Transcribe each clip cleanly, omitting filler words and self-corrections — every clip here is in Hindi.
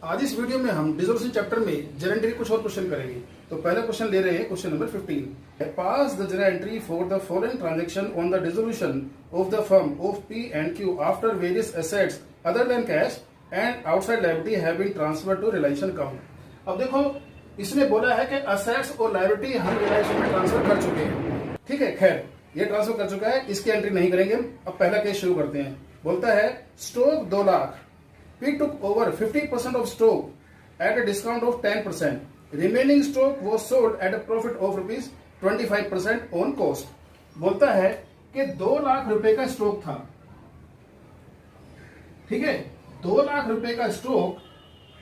आज इस वीडियो में हम डिसोल्यूशन चैप्टर में जर्नल एंट्री कुछ और क्वेश्चन करेंगे। तो पहला क्वेश्चन ले रहे हैं, question number 15। Pass the journal entry for the following transaction on the dissolution of the firm of P and Q after various assets other than cash and outside liability have been transferred to रिलायंस अकाउंट। अब देखो, इसने बोला है कि असेट्स और लायबिलिटी हम रिलायंस में ट्रांसफर कर चुके हैं। ठीक है, खैर ये ट्रांसफर कर चुका है, इसकी एंट्री नहीं करेंगे हम। अब पहला केस शुरू करते हैं। बोलता है stock 2 lakh, P took over 50% of stock at a discount of 10%. Remaining stock was sold at a profit of rupees 25% on cost. बोलता है कि 2 लाख रुपए का स्टॉक था। ठीक है, 2 लाख रुपए का स्टॉक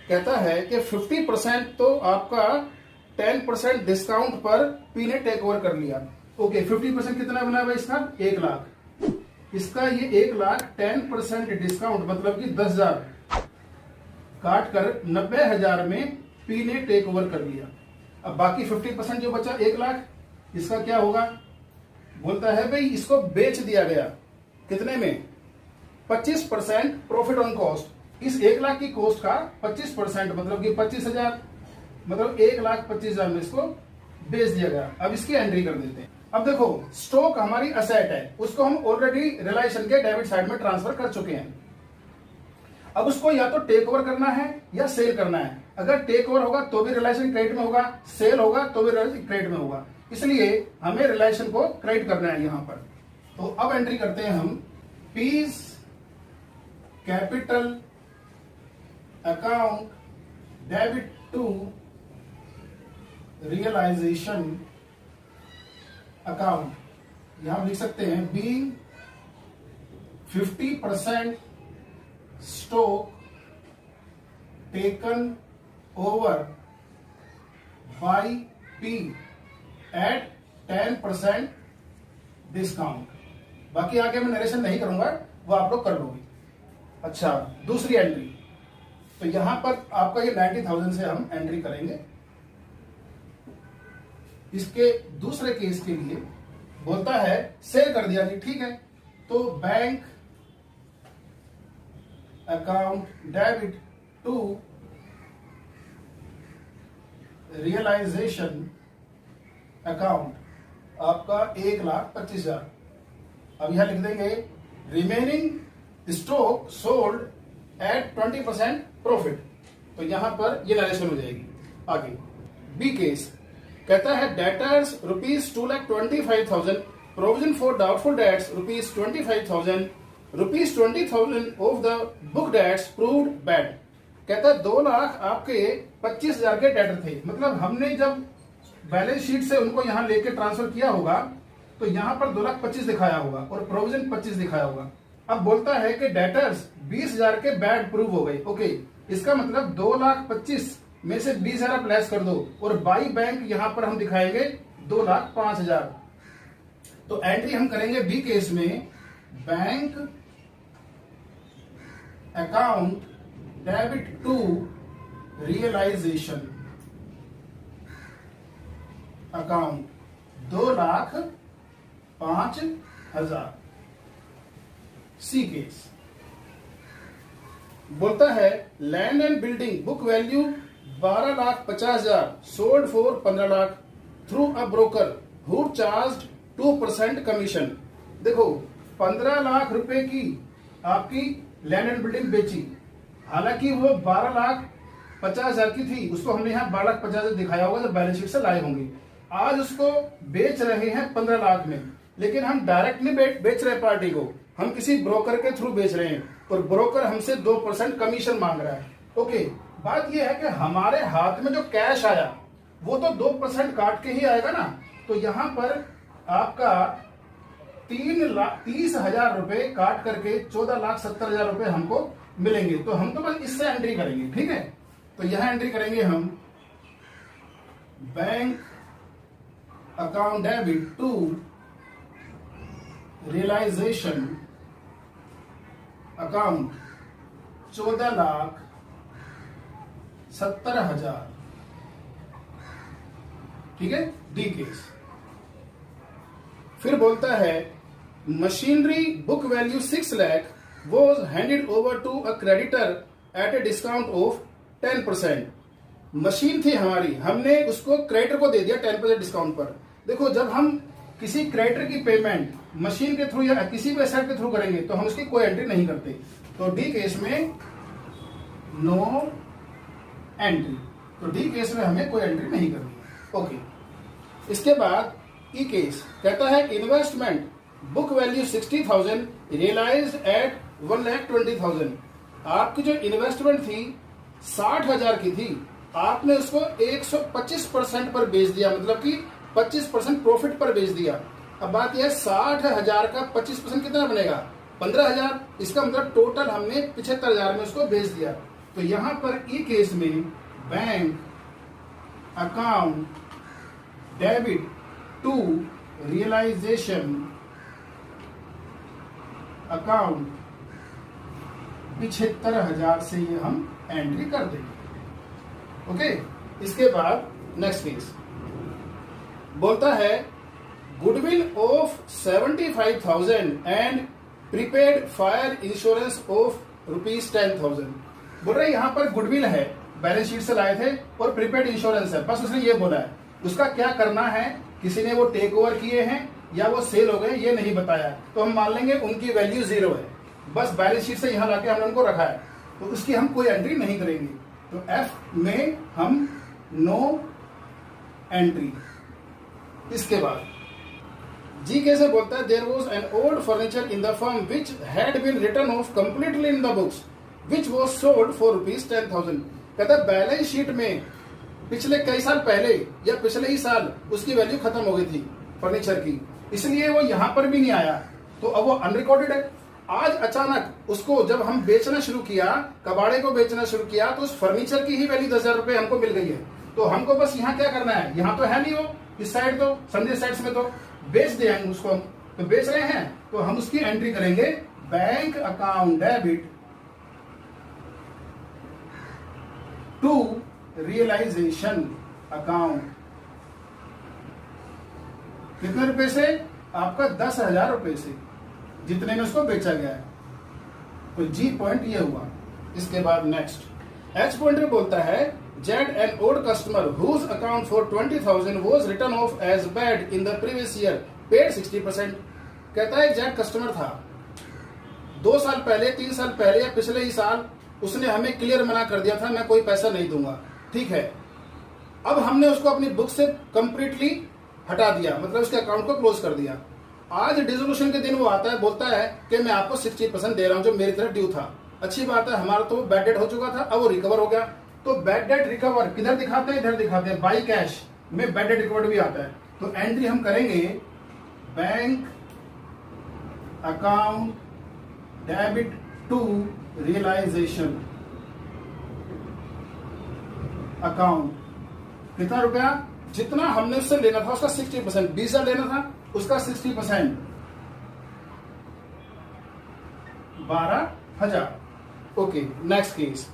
कहता है कि 50% तो आपका 10% डिस्काउंट पर पी ने टेक ओवर कर लिया। ओके, 50% कितना बना हुआ इसका? 1 लाख। इसका ये 1 लाख 10% डिस्काउंट मतलब कि 10,000 काट कर 90,000 में पी ने टेक ओवर कर लिया। अब बाकी 50% जो बचा 1 लाख, इसका क्या होगा? बोलता है भाई इसको बेच दिया गया। कितने में? 25% प्रॉफिट ऑन कॉस्ट। इस 1 लाख की कॉस्ट का 25% मतलब कि 25,000, मतलब 1,25,000 में इसको बेच दिया गया। अब इसकी एंट्री कर देते हैं। अब देखो, स्टॉक हमारी असेट है, उसको हम ऑलरेडी रिलायंस के डेबिट साइड में ट्रांसफर कर चुके हैं। अब उसको या तो टेक ओवर करना है या सेल करना है। अगर टेक ओवर होगा तो भी रिलायंस क्रेडिट में होगा, सेल होगा तो भी रिलायंस क्रेडिट में होगा। इसलिए हमें रिलायंस को क्रेडिट करना है यहां पर। तो अब एंट्री करते हैं हम P's capital account debit to realisation account. यहां लिख सकते हैं being 50% stock taken over by P at 10% discount. बाकी आगे मैं नरेशन नहीं करूंगा, वो आप लोग कर लोगे। अच्छा, दूसरी एंट्री। तो यहां पर आपका ये 90,000 से हम एंट्री करेंगे। इसके दूसरे केस के लिए बोलता है सेल कर दिया जी, ठीक है। तो bank account debit to realisation account आपका 1,25,000। अब यहां लिख देंगे remaining stock sold at 20% profit. तो यहां पर ये नरेशन हो जाएगी। आगे बी केस कहता है debtors rupees 2,25,000, provision for doubtful debts rupees 25,000, rupees 20,000 of the book debts proved bad. कहता है 2 लाख आपके 25,000 के डेटर थे। मतलब हमने जब बैलेंस शीट से उनको यहां लेके ट्रांसफर किया होगा तो यहां पर 2,25,000 दिखाया होगा और प्रोविजन 25 दिखाया होगा। अब बोलता है कि डेटर्स 20,000 के बैड प्रूव हो गए। ओके, इसका मतलब 2,25,000 में से 20,000 आप लेस कर दो और बाई बैंक यहां पर हम दिखाएंगे 2,05,000। तो एंट्री हम करेंगे बी केस में bank account debit to realisation account 2,05,000। C case बोलता है land and building book value 12,50,000 sold for 15 lakh through a broker who charged 2% commission. देखो, 15 लाख रुपए की आपकी लैंड एंड बिल्डिंग बेची, हालांकि वो 12,50,000 की थी। उसको हमने यहाँ 12,50,000 दिखाया होगा जब बैलेंस शीट से लाए होंगे। आज उसको बेच रहे हैं 15 लाख में, लेकिन हम डायरेक्ट नहीं बेच रहे पार्टी को, हम किसी ब्रोकर के थ्रू बेच रहे हैं और ब्रोकर हमसे 2% कमीशन मांग रहा है। ओके, बात यह है कि हमारे हाथ में जो कैश आया वो तो 2% काट के ही आएगा ना। तो यहां पर आपका 30,000 रुपए काट करके 14,70,000 रुपए हमको मिलेंगे। तो हम तो बस इससे एंट्री करेंगे, ठीक है। तो यहां एंट्री करेंगे हम bank account debit to realisation account 14,70,000। ठीक है, डी केस। फिर बोलता है machinery book value 6 lakh was handed over to a creditor at a discount of 10%। Machine थी हमारी, हमने उसको क्रेडिटर को दे दिया 10% डिस्काउंट पर। देखो जब हम किसी क्रेडिटर की पेमेंट मशीन के थ्रू या किसी भी एसेट के थ्रू करेंगे तो हम उसकी कोई एंट्री नहीं करते। तो डी केस में नो एंट्री, तो डी केस में हमें कोई एंट्री नहीं करनी है। ओके, इसके बाद ई केस कहता है investment book value 60,000 realised at 1,20,000। आपकी जो इन्वेस्टमेंट थी 60,000 की थी, आपने उसको 125% पर बेच दिया, मतलब कि 25% प्रॉफिट पर बेच दिया। अब बात यह 60,000 का 25% कितना बनेगा? 15,000। इसका मतलब टोटल हमने 75,000 में उसको बेच दिया। तो यहां पर ई केस में bank account debit to realisation account 75,000 से ये हम एंट्री कर देंगे। ओके, इसके बाद नेक्स्ट केस बोलता है goodwill of 75,000 and prepaid fire insurance of ₹10,000। बोल रहे यहाँ पर गुडविल है, बैलेंस शीट से लाए थे, और प्रीपेड इंश्योरेंस है। बस उसने ये बोला है, उसका क्या करना है, किसी ने वो टेक ओवर किए हैं या वो सेल हो गए, ये नहीं बताया। तो हम मान लेंगे उनकी वैल्यू 0 है, बस बैलेंस शीट से यहाँ लाके हमने उनको रखा है, तो उसकी हम कोई एंट्री नहीं करेंगे। तो एफ में हम नो एंट्री। इसके बाद जी कैसे बोलता है there was an old furniture in the firm which had been written off completely in the books which was sold for ₹10,000। कहता है बैलेंस शीट में पिछले कई साल पहले या पिछले ही साल उसकी वैल्यू खत्म हो गई थी फर्नीचर की, इसलिए वो यहां पर भी नहीं आया, तो अब वो अनरिकॉर्डेड है। आज अचानक उसको जब हम बेचना शुरू किया, कबाड़े को बेचना शुरू किया, तो उस फर्नीचर की ही वैल्यू 10,000 रुपए हमको मिल गई है। तो हमको बस यहाँ क्या करना है, यहाँ तो है नहीं वो, इस साइड तो संदेश साइड्स में तो बेच देंगे उसको हम, तो बेच रहे हैं तो हम उसकी एंट्री करेंगे bank account debit to realisation account. कितने रुपए से? आपका 10,000 रुपए से, जितने में उसको बेचा गया है। तो जी पॉइंट ये हुआ। इसके बाद नेक्स्ट एच पॉइंटर बोलता है Z an old customer whose account for 20,000 was written off as bad in the previous year paid 60%। कहता है जेड कस्टमर था, 2 साल पहले, 3 साल पहले या पिछले ही साल उसने हमें क्लियर मना कर दिया था, मैं कोई पैसा नहीं दूंगा। ठीक है, अब हमने उसको अपनी बुक से कंप्लीटली हटा दिया, मतलब उसके अकाउंट को क्लोज कर दिया। आज डिसोल्यूशन के दिन वो आता है, बोलता है कि मैं आपको 60% दे रहा हूं जो मेरी तरफ ड्यू था। अच्छी बात है, हमारा तो बैड डेट हो चुका था, अब वो रिकवर हो गया। तो बैड डेट रिकवर किधर दिखाते हैं? इधर दिखाते हैं, बाई कैश में बैड डेट रिकवर भी आता है। तो एंट्री हम करेंगे bank account debit to realisation account. कितना रुपया? जितना हमने उससे लेना था उसका 60%, 20,000 लेना था उसका 60%, 12,000। Okay, next case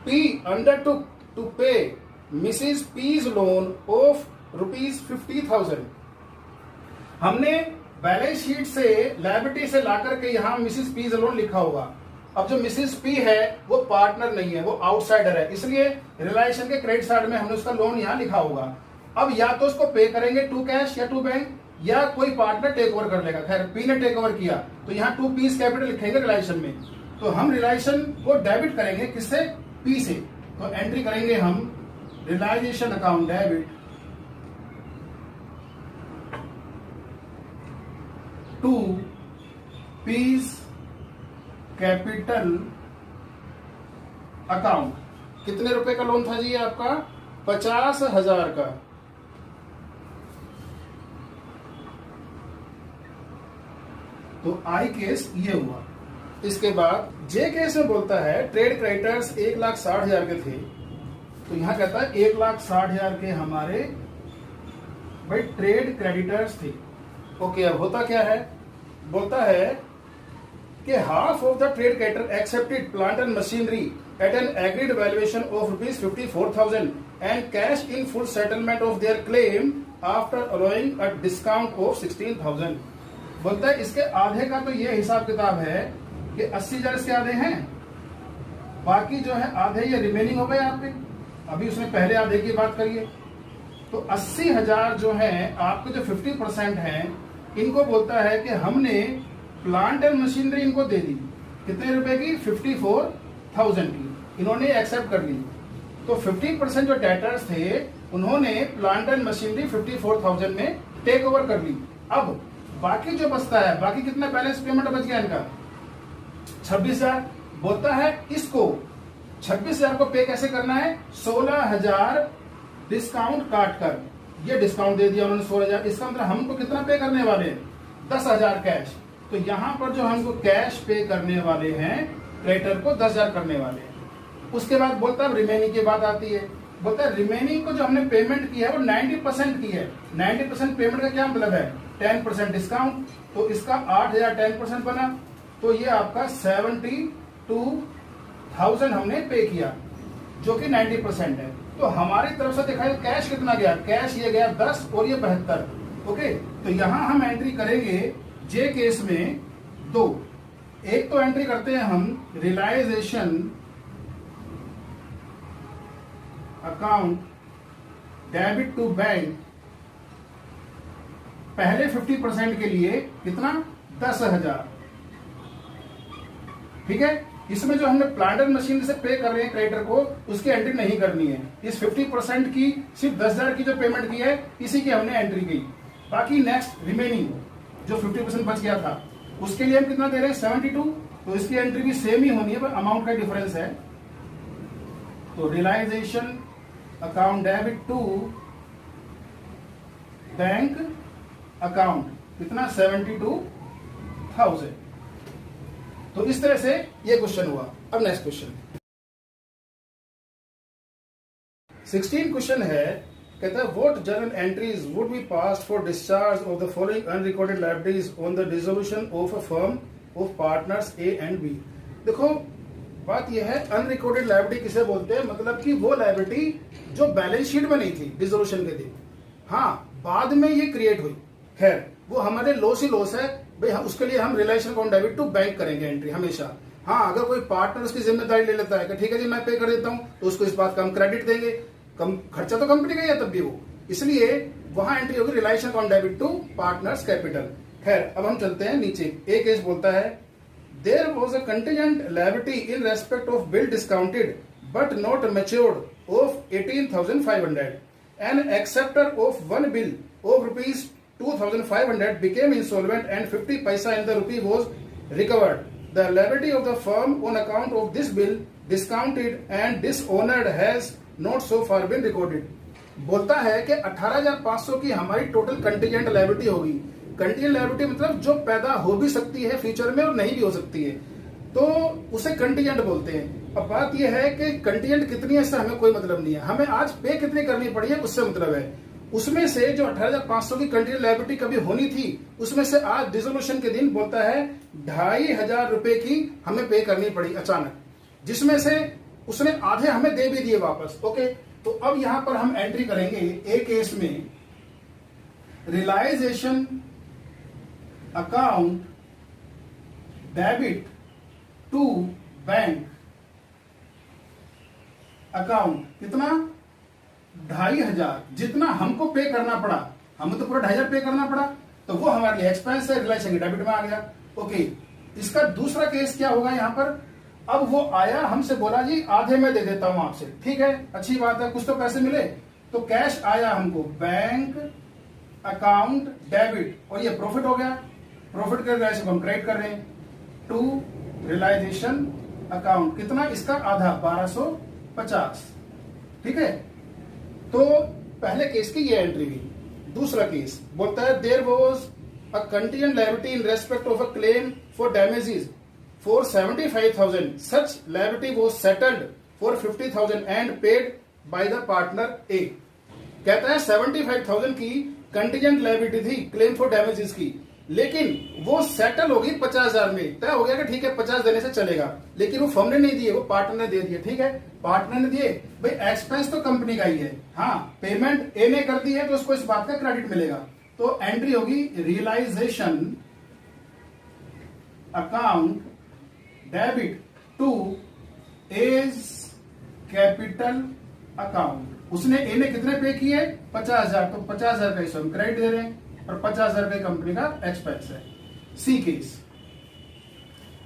P undertook to pay Mrs. P's loan of ₹50,000। हमने बैलेंस शीट से लायबिलिटी से लाकर के यहाँ मिसिस पी लोन लिखा होगा। अब जो मिसिस पी है वो पार्टनर नहीं है, वो आउटसाइडर है, इसलिए रिलायंस के क्रेडिट साइड में हमने उसका लोन यहाँ लिखा होगा। अब या तो उसको पे करेंगे टू कैश या टू बैंक, या कोई पार्टनर टेक ओवर कर लेगा। खैर पी ने टेक ओवर किया तो यहाँ 2 पीस कैपिटल लिखेंगे रिलायंस में, तो हम रिलायंस को डेबिट करेंगे किससे? पी से। तो एंट्री करेंगे हम realisation account debit to P's capital account. कितने रुपए का लोन था जी आपका? 50,000 का। तो आई केस ये हुआ। इसके बाद जे केस में बोलता है ट्रेड क्रेडिटर्स 1,60,000 के थे, तो यहां कहता है 1,60,000 के हमारे भाई ट्रेड क्रेडिटर्स थे। ओके, अब होता क्या है? बोलता है कि half of the trade creditor accepted plant and machinery at N agreed valuation of ₹54,000 and cash in full settlement of their claim after allowing a discount of 16,000। बोलता है इसके आधे का तो ये हिसाब किताब है कि 80,000 इसके आधे हैं, बाकी जो है आधे ये रिमेनिंग हो गए आपके, अभी उसने पहले आधे की बात करिए। तो 80,000 जो है आपके जो 50% है, इनको बोलता है कि हमने प्लांट एंड मशीनरी इनको दे दी, कितने रुपए की? 54,000 की, इन्होंने एक्सेप्ट कर ली। तो 50% जो डेटर्स थे उन्होंने प्लांट एंड मशीनरी 54,000 में टेक ओवर कर ली। अब बाकी जो बचता है, बाकी कितना बैलेंस पेमेंट बच गया इनका? 26,000। बोलता है इसको 26,000 को पे कैसे करना है? 16,000 डिस्काउंट काट कर, ये डिस्काउंट दे दिया उन्होंने 16,000, इसका मतलब हमको कितना पे करने वाले हैं? 10,000 कैश। तो यहां पर जो हमको कैश पे करने वाले हैं, क्रेडिटर को 10,000 करने वाले हैं। उसके बाद बोलता है रिमेनिंग की बात आती है। बोलता है रिमेनिंग को जो हमने पेमेंट की है वो 90% की है। 90% पेमेंट का क्या मतलब है? 10% डिस्काउंट। तो इसका 8,000 10% बना, तो ये आपका 72,000 हमने पे किया, जो कि 90% है। तो हमारी तरफ से देखा जाए कैश कितना गया? कैश ये गया 10 और ये 72। ओके, तो यहां हम एंट्री करेंगे जे केस में 2। एक तो एंट्री करते हैं हम realisation account debit to bank, पहले 50% के लिए कितना? 10,000। ठीक है, इसमें जो हमने प्लांट एंड मशीन से पे कर रहे हैं क्रेडिटर को, उसकी एंट्री नहीं करनी है। इस 50% की सिर्फ 10,000 की जो पेमेंट की है, इसी की हमने एंट्री की। बाकी नेक्स्ट रिमेनिंग जो 50% बच गया था, उसके लिए हम कितना दे रहे हैं? 72। तो इसकी एंट्री भी सेम ही होनी है, पर अमाउंट का डिफरेंस है। तो realisation account debit to bank account कितना? 72,000। तो इस तरह से ये क्वेश्चन हुआ। अब नेक्स्ट क्वेश्चन 16 क्वेश्चन है, कहता है what journal entries would be passed for discharge of the following unrecorded liabilities on the dissolution of a firm of partners A and B. देखो बात यह है, अनरिकॉर्डेड लायबिलिटी किसे बोलते हैं? मतलब कि वो लायबिलिटी जो बैलेंस शीट में नहीं थी डिसोल्यूशन के दिन, हाँ बाद में ये क्रिएट हुई, खैर वो हमारे लॉस ही लॉस है भाई। उसके लिए हम realisation account debit to bank करेंगे एंट्री हमेशा। हाँ, अगर कोई पार्टनर उसकी जिम्मेदारी ले लेता है कि ठीक है जी मैं पे कर देता हूं, तो उसको इस बात का हम क्रेडिट देंगे, कम खर्चा तो कंपनी का ही है तब भी वो, इसलिए वहां एंट्री होगी realisation account debit to partners capital. खैर अब हम चलते हैं नीचे। एक केस बोलता है there was a contingent liability in respect of bill discounted but not matured of 18,500 an acceptor of one bill of ₹2,500 became insolvent and 50 paisa in the rupee was recovered. The liability of the firm on account of this bill discounted and dishonored has not so far been recorded. बोलता है कि 18,500 की हमारी टोटल कंटीजेंट लायबिलिटी होगी। कंटीजेंट लायबिलिटी मतलब जो पैदा हो भी सकती है फ्यूचर में और नहीं भी हो सकती है, तो उसे कंटीजेंट बोलते हैं। अब बात यह है कि कंटीजेंट कितनी है इससे हमें कोई मतलब नहीं है, हमें आज पे कितनी करनी पड़ी है उससे मतलब है। उसमें से जो 18,500 की कंटीजेंट लायबिलिटी कभी होनी थी, उसमें से आज डिसोल्यूशन के दिन बोलता है 2,500 रुपए की हमें पे करनी पड़ी अचानक, जिसमें से उसने आधे हमें दे भी दिए वापस। ओके, तो अब यहां पर हम एंट्री करेंगे एक केस में realisation account debit to bank account, कितना? 2,500। जितना हमको पे करना पड़ा, हमें तो पूरा 2,500 पे करना पड़ा, तो वो हमारे लिए एक्सपेंस है, रियलाइजेशन डेबिट में आ गया। ओके, इसका दूसरा केस क्या होगा यहां पर? अब वो आया हमसे बोला जी आधे में दे देता हूं आपसे, ठीक है अच्छी बात है, कुछ तो पैसे मिले, तो कैश आया हमको बैंक अकाउंट डेबिट और ये प्रॉफिट हो गया। प्रॉफिट के रियलाइजेशन हम क्रेडिट कर रहे हैं टू रियलाइजेशन अकाउंट, कितना? इसका आधा 1,250। ठीक है, तो पहले केस की ये एंट्री हुई। दूसरा केस बोलता है there was a contingent liability in respect of a claim for damages for 75,000, such liability was settled for 50,000 and paid by the partner A. कहता है 75,000 की कंटीजेंट लायबिलिटी थी क्लेम फॉर डैमेजेस की, लेकिन वो सेटल होगी 50,000 में, तय हो गया कि ठीक है 50 देने से चलेगा, लेकिन वो फर्म ने नहीं दिए, वो पार्टनर ने दे दिए। ठीक है, पार्टनर ने दिए भाई, एक्सपेंस तो कंपनी का ही है, हाँ पेमेंट ए ने कर दी है तो उसको इस बात का क्रेडिट मिलेगा। तो एंट्री होगी realisation account debit to A's capital account. उसने ए ने कितने पे किए 50,000, तो 50,000 का इसमें क्रेडिट दे रहे हैं और 50,000 रुपए कंपनी का एक्सपेंस है। सी केस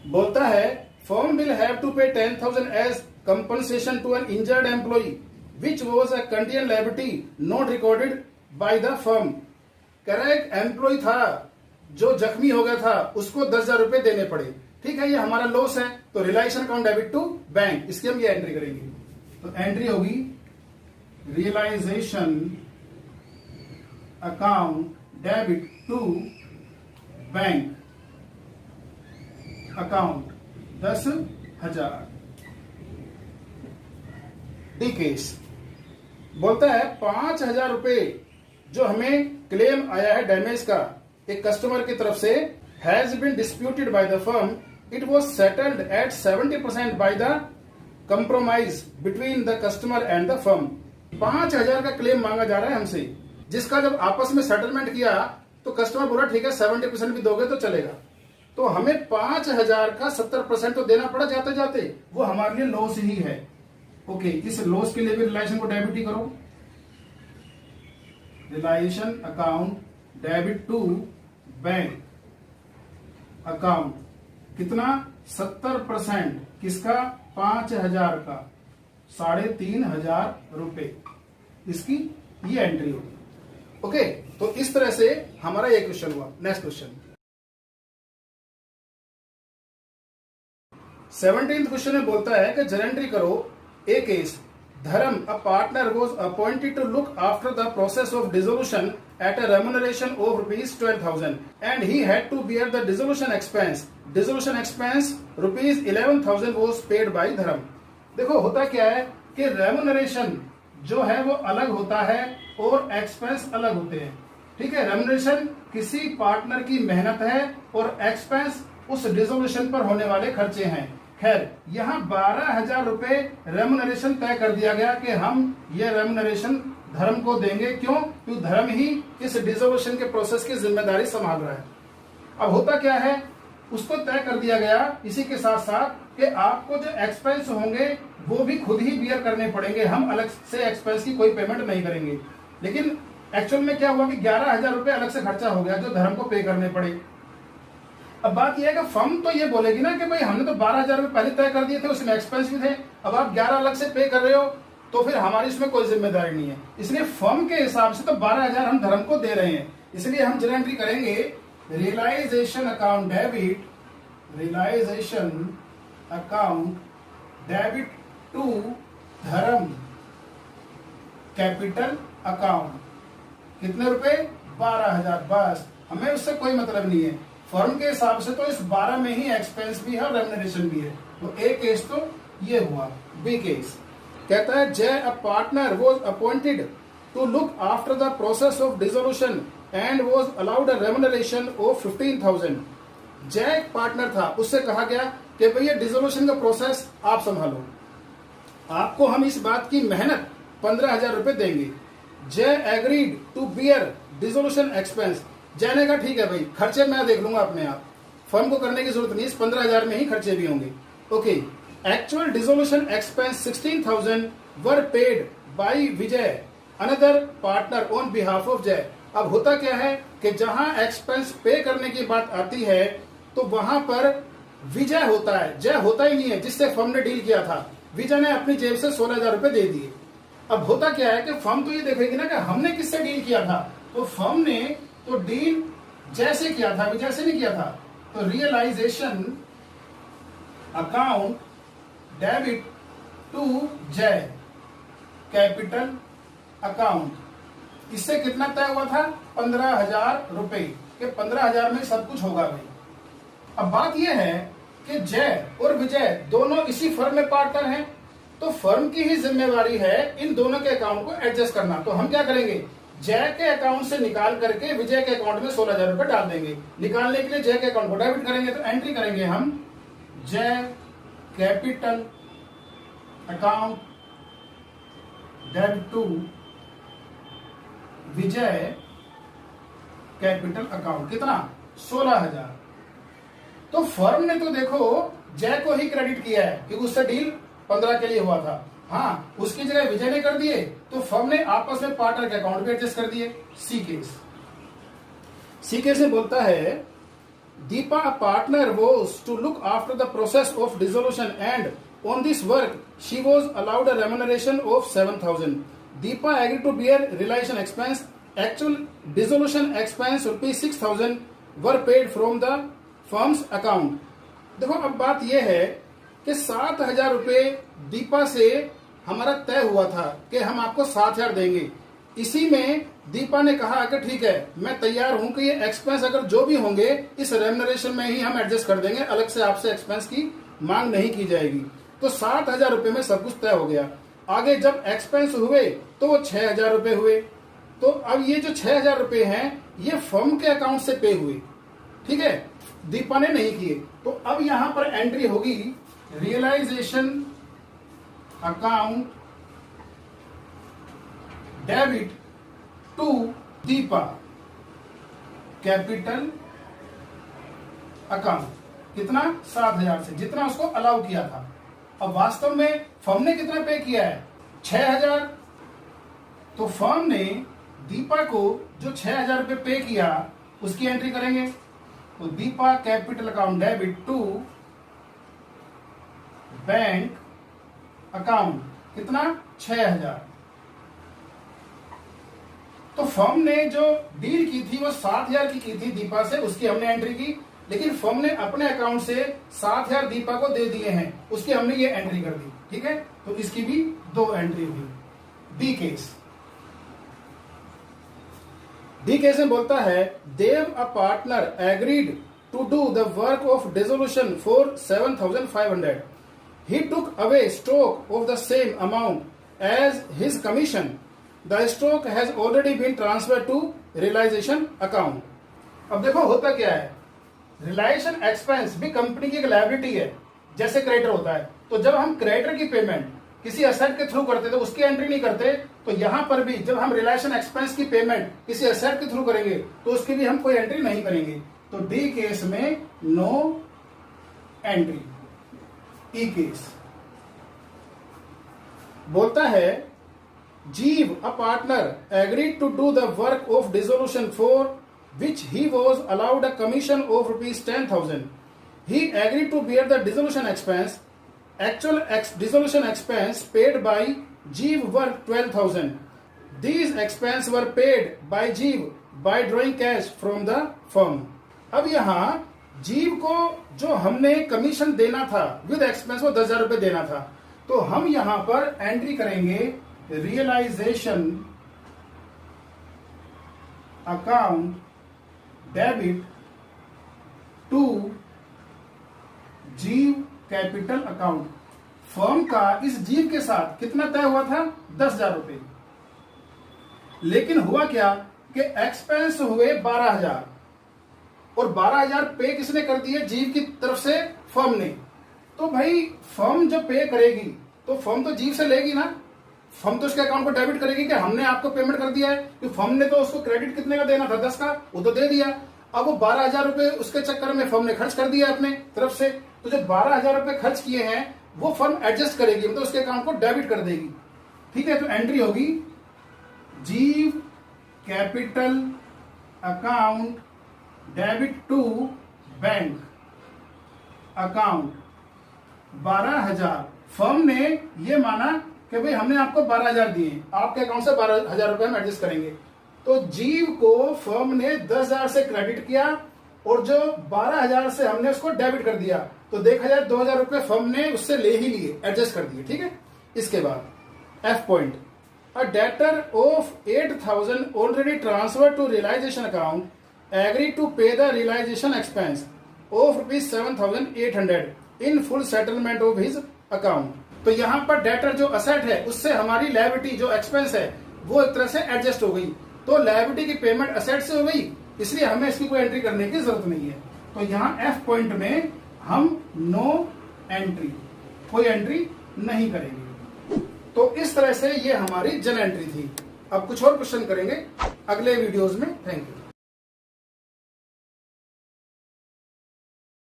बोलता है firm will have to pay 10,000 as compensation to an injured employee which was a contingent liability not recorded by the firm. कह रहा है एक एम्प्लॉय था जो जख्मी हो गया था, उसको 10,000 रुपए देने पड़े। ठीक है, ये हमारा लॉस है, तो realisation account debit to bank, इसकी हम ये एंट्री करेंगे। तो एंट्री होगी realisation account debit to bank account 10,000। D case बोलता है 5,000 रुपए जो हमें क्लेम आया है डैमेज का एक कस्टमर की तरफ से, has been disputed by the firm, it was settled at 70% by the compromise between the customer and the firm. 5,000 का क्लेम मांगा जा रहा है हमसे, जिसका जब आपस में सेटलमेंट किया तो कस्टमर बोला ठीक है 70% भी दोगे तो चलेगा। तो हमें 5,000 का 70% तो देना पड़ा जाते जाते, वो हमारे लिए लॉस ही है। ओके, इस लॉस के लिए भी रिलाइजेशन को डेबिट ही करो। Realisation account debit to bank account कितना 70% किसका 5,000 का 3,500 रुपए, इसकी ये एंट्री होगी। ओके, तो इस तरह से हमारा ये क्वेश्चन हुआ। नेक्स्ट क्वेश्चन 17th क्वेश्चन में बोलता है कि जर एंट्री करो A case Dharm a partner was appointed to look after the process of dissolution at a remuneration of ₹12,000 and he had to bear the dissolution expense. Dissolution expense ₹11,000 was paid by Dharm. देखो होता क्या है कि रेम्यूनरेशन जो है वो अलग होता है और एक्सपेंस अलग होते हैं। ठीक है, रेम्यूनरेशन किसी पार्टनर की मेहनत है और एक्सपेंस उस डिसोल्यूशन पर होने वाले खर्चे हैं। खैर, यहाँ 12,000 रुपए रेम्यूनरेशन तय कर दिया गया कि हम ये रेम्यूनरेशन धर्म को देंगे। क्यों? क्योंकि धर्म ही इस डिसोल्यूशन के प्रोसेस की जिम्मेदारी संभाल रहा है। अब होता क्या है, उसको तय कर दिया गया इसी के साथ साथ कि आपको जो एक्सपेंस होंगे वो भी खुद ही बियर करने पड़ेंगे, हम अलग से एक्सपेंस की कोई पेमेंट नहीं करेंगे। लेकिन एक्चुअल में क्या हुआ कि 11,000 रुपए अलग से खर्चा हो गया जो धर्म को पे करने पड़े। अब बात यह है कि फर्म तो ये बोलेगी ना कि भाई हमने तो 12,000 रुपए पहले तय कर दिए थे, उसमें एक्सपेंस भी थे, अब आप 11 अलग से पे कर रहे हो तो फिर हमारी इसमें कोई जिम्मेदारी नहीं है। इसलिए फर्म के हिसाब से तो 12,000 हम धर्म को दे रहे हैं। इसलिए हम जरा एंट्री करेंगे realisation account debit, realisation account debit to Dharm capital account. कितने रुपए? 12,000। बस, हमें उससे कोई मतलब नहीं है। फर्म के हिसाब से तो इस 12 में ही एक्सपेंस भी है और रेम्यूनरेशन भी है। तो ए केस तो ये हुआ। बी केस कहता है Jay a partner was appointed to look after the process of dissolution and was allowed a remuneration of 15,000। Jay एक पार्टनर था, उससे कहा गया कि भैया डिसोल्यूशन का प्रोसेस आप संभालो, आपको हम इस बात की मेहनत 15,000 रुपए देंगे। Jay agreed to bear dissolution expense. Jay ने कहा ठीक है भाई, खर्चे मैं देख लूंगा अपने आप, फर्म को करने की जरूरत नहीं, इस 15,000 में ही खर्चे भी होंगे। Okay, actual dissolution expense 16,000 were paid by Vijay another partner on behalf of जय। अब होता क्या है कि जहां एक्सपेंस पे करने की बात आती है तो वहां पर विजय होता है, जय होता ही नहीं है जिससे फर्म ने डील किया था। विजय ने अपनी जेब से 16,000 रुपए दे दिए। अब होता क्या है कि फर्म तो ये देखेगी ना कि हमने किससे डील किया था, तो फर्म ने तो डील जैसे किया था, विजय से नहीं किया था। तो रियलाइजेशन अकाउंट डेबिट टू जय कैपिटल अकाउंट, इससे कितना तय हुआ था? 15,000 रुपए के 15,000 में सब कुछ होगा भाई। अब बात यह है कि जय और विजय दोनों इसी फर्म में पार्टनर हैं, तो फर्म की ही जिम्मेवारी है इन दोनों के अकाउंट को एडजस्ट करना। तो हम क्या करेंगे, जय के अकाउंट से निकाल करके विजय के अकाउंट में 16,000 रुपए डाल देंगे। निकालने के लिए जय के अकाउंट को डेबिट करेंगे, तो एंट्री करेंगे हम Jay capital account debit to Vijay capital account. कितना? 16,000। तो फर्म ने तो देखो जय को ही क्रेडिट किया है क्योंकि उससे डील 15 के लिए हुआ था। हाँ, उसकी जगह विजय ने कर दिए तो फर्म ने आपस में पार्टनर के अकाउंट भी एडजस्ट कर दिए। सी केस में बोलता है Deepa a partner was to look after the process of dissolution and on this work she was allowed a remuneration of 7,000। Deepa agree to bear realisation expense. Actual dissolution expense ₹6,000 were paid from the firm's account. देखो अब बात यह है कि 7,000 रुपए दीपा से हमारा तय हुआ था कि हम आपको 7,000 देंगे। इसी में दीपा ने कहा कि ठीक है, मैं तैयार हूं कि ये एक्सपेंस अगर जो भी होंगे इस रेम्यूनरेशन में ही हम एडजस्ट कर देंगे, अलग से आपसे एक्सपेंस की मांग नहीं की जाएगी। तो 7,000 रुपए में सब कुछ तय हो गया। आगे जब एक्सपेंस हुए तो वो 6,000 रुपए हुए। तो अब ये जो 6,000 रुपए हैं ये फर्म के अकाउंट से पे हुए, ठीक है, दीपा ने नहीं किए। तो अब यहां पर एंट्री होगी realisation account debit to Deepa capital account. कितना? 7,000 से, जितना उसको अलाउ किया था। अब वास्तव में फर्म ने कितना पे किया है? 6,000। तो फर्म ने दीपा को जो 6,000 रुपए पे किया उसकी एंट्री करेंगे। तो Deepa capital account debit to bank account. कितना? 6,000। तो फर्म ने जो डील की थी वो 7,000 की थी दीपा से, उसकी हमने एंट्री की। लेकिन फर्म ने अपने अकाउंट से 7,000 दीपा को दे दिए हैं, उसकी हमने ये एंट्री कर दी, ठीक है। तो इसकी भी 2 एंट्री हुई। डी केस में बोलता है then a partner agreed to do the work of dissolution for 7,500। He took away stock of the same amount as his commission. The stock has already been transfer to realisation account. अब देखो होता क्या है, रियलाइजेशन एक्सपेंस भी कंपनी की एक लायबिलिटी है, जैसे क्रेडिटर होता है। तो जब हम क्रेडिटर की पेमेंट किसी एसेट के थ्रू करते तो उसकी एंट्री नहीं करते, तो यहां पर भी जब हम रियलाइजेशन एक्सपेंस की पेमेंट किसी एसेट के थ्रू करेंगे तो उसकी भी हम कोई एंट्री नहीं करेंगे। तो डी केस में नो एंट्री। ई केस बोलता है Jeev a partner agreed to do the work of dissolution for which he was allowed a commission of ₹10,000. He agreed to bear the dissolution expense. Actual dissolution expense paid by Jeev were 12,000. These expenses were paid by Jeev by drawing cash from the firm. अब यहाँ जीव को जो हमने कमीशन देना था विद एक्सपेंस वो 10,000 रुपए देना था। तो हम यहाँ पर एंट्री करेंगे रियलाइजेशन अकाउंट डेबिट टू जीव कैपिटल अकाउंट। फर्म का इस जीव के साथ कितना तय हुआ था? 10,000 रुपए। लेकिन हुआ क्या कि एक्सपेंस हुए 12,000 और 12,000 पे किसने कर दिए? जीव की तरफ से फर्म ने। तो भाई फर्म जो पे करेगी तो फर्म तो जीव से लेगी ना, फर्म तो उसके अकाउंट को डेबिट करेगी कि हमने आपको पेमेंट कर दिया है। कि फर्म ने तो उसको क्रेडिट कितने का देना था? 10 का, वो तो दे दिया। अब वो 12,000 रुपए उसके चक्कर में फर्म ने खर्च कर दिया अपने तरफ से। तो जो 12,000 रुपए खर्च किए हैं वो फर्म एडजस्ट करेगी, मतलब उसके अकाउंट को डेबिट कर देगी, ठीक है। तो एंट्री होगी Jeev capital account debit to bank account 12,000। Firm ने ये माना कि भाई हमने आपको 12,000 दिए, आपके अकाउंट से 12,000 रुपए हम एडजस्ट करेंगे। तो जीव को फर्म ने 10,000 से क्रेडिट किया और जो 12,000 से हमने उसको डेबिट कर दिया। तो देखा जाए 2,000 रुपए फर्म ने उससे ले ही लिए, एडजस्ट कर दिए, ठीक है। इसके बाद F point, a debtor of 8,000 already transfer to realisation account agree to pay the realisation expense of ₹7,800 in full settlement of his account. तो यहां पर डेटर जो असेट है उससे हमारी लायबिलिटी जो एक्सपेंस है वो एक तरह से एडजस्ट हो गई। तो लायबिलिटी की पेमेंट असेट से हो गई, इसलिए हमें इसकी कोई एंट्री करने की जरूरत नहीं है। तो यहाँ एफ पॉइंट में हम नो एंट्री, कोई एंट्री नहीं करेंगे। तो इस तरह से ये हमारी जन एंट्री थी। अब कुछ और क्वेश्चन करेंगे अगले वीडियोस में। Thank you.